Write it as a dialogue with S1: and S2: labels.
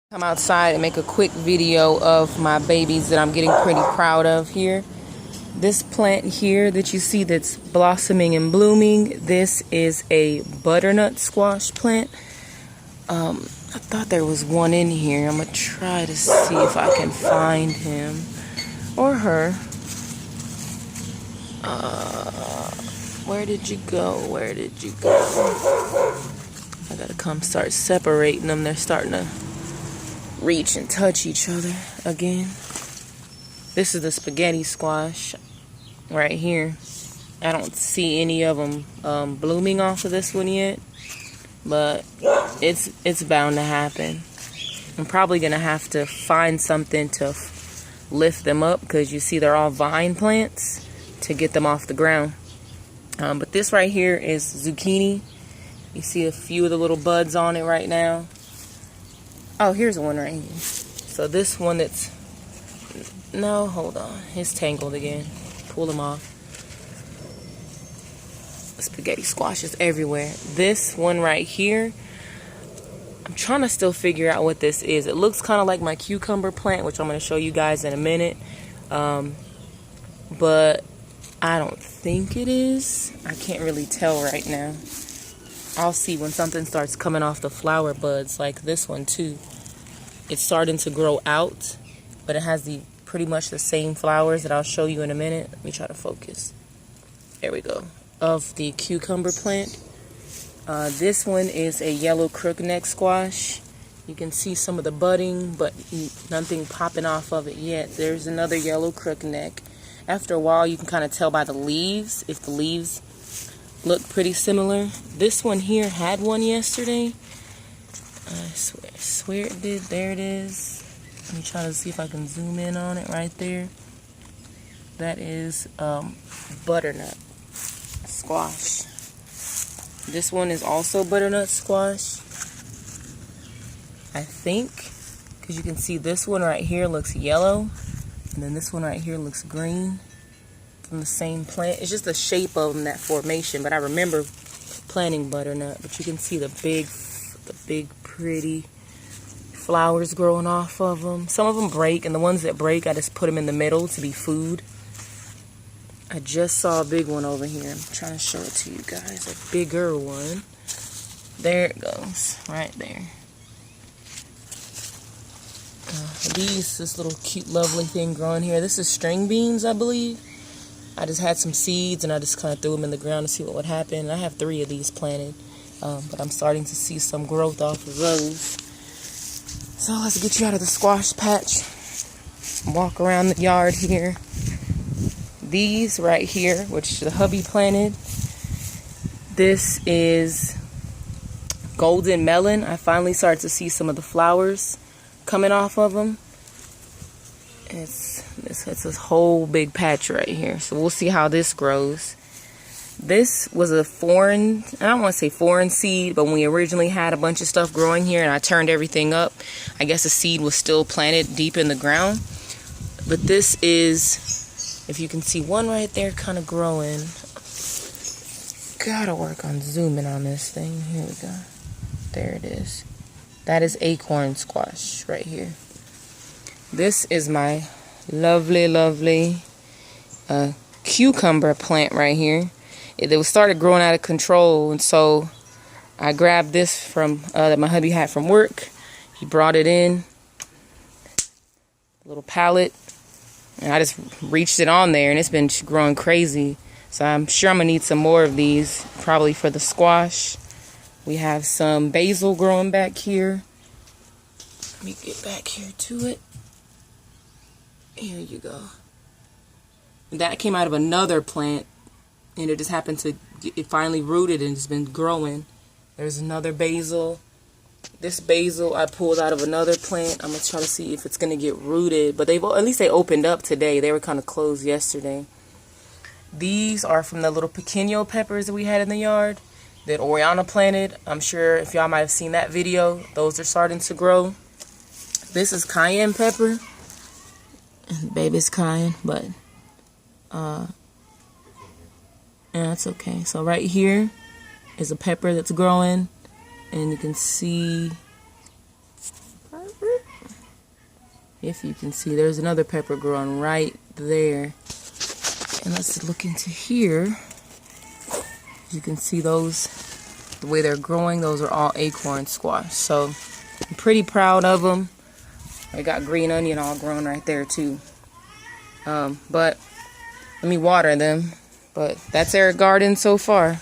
S1: Come outside and make a quick video of my babies that I'm getting pretty proud of here. This plant here that you see that's blossoming and blooming, this is a butternut squash plant. I thought there was one in here. I'm going to try to see if I can find him or her. Where did you go? Where did you go? I got to come start separating them. They're starting to reach and touch each other again. This is the spaghetti squash right here. I don't see any of them blooming off of this one yet, but it's bound to happen. I'm probably gonna have to find something to lift them up because you see they're all vine plants to get them off the ground. But this right here is zucchini. You see a few of the little buds on it right now. Oh, here's one right here. So this one that's... No, hold on. It's tangled again. Pull them off. Spaghetti squash is everywhere. This one right here, I'm trying to still figure out what this is. It looks kind of like my cucumber plant, which I'm going to show you guys in a minute. But I don't think it is. I can't really tell right now. I'll see when something starts coming off the flower buds, like this one too. It's starting to grow out, but it has pretty much the same flowers that I'll show you in a minute. Let me try to focus. There we go. Of the cucumber plant. This one is a yellow crookneck squash. You can see some of the budding, but nothing popping off of it yet. There's another yellow crookneck. After a while, you can kind of tell by the leaves, if the leaves look pretty similar. This one here had one yesterday. I swear it did. There it is. Let me try to see if I can zoom in on it right there. That is butternut squash. This one is also butternut squash, I think, because you can see this one right here looks yellow, and then this one right here looks green. From the same plant. It's just the shape of them, that formation, but I remember planting butternut. But you can see the big pretty flowers growing off of them. Some of them break, and the ones that break I just put them in the middle to be food. I just saw a big one over here. I'm trying to show it to you guys, a bigger one. There it goes, right there. This little cute lovely thing growing here, this is string beans, I believe. I just had some seeds and I just kind of threw them in the ground to see what would happen. I have 3 of these planted, but I'm starting to see some growth off of those. So let's get you out of the squash patch. Walk around the yard here. These right here, which the hubby planted, this is golden melon. I finally started to see some of the flowers coming off of them. It's a whole big patch right here. So we'll see how this grows. This was a foreign, I don't want to say foreign seed, but when we originally had a bunch of stuff growing here and I turned everything up, I guess the seed was still planted deep in the ground. But this is, if you can see one right there kind of growing. Gotta work on zooming on this thing. Here we go. There it is. That is acorn squash right here. This is my lovely cucumber plant right here. It started growing out of control, and so I grabbed this from that my hubby had from work. He brought it in, a little pallet, and I just reached it on there, and it's been growing crazy. So I'm sure I'm gonna need some more of these, probably for the squash. We have some basil growing back here. Let me get back here to it. Here you go. That came out of another plant, and it just happened to, it finally rooted and it's been growing. There's another basil. This basil I pulled out of another plant. I'm going to try to see if it's going to get rooted, but at least they opened up today. They were kind of closed yesterday. These are from the little pequeño peppers that we had in the yard that Oriana planted. I'm sure if y'all might have seen that video, those are starting to grow. This is cayenne pepper. Baby's crying, but yeah, it's okay. So right here is a pepper that's growing, and you can see If you can see, there's another pepper growing right there. And let's look into here. You can see those, the way they're growing, those are all acorn squash. So I'm pretty proud of them. I got green onion all grown right there too. But let me water them. But that's our garden so far.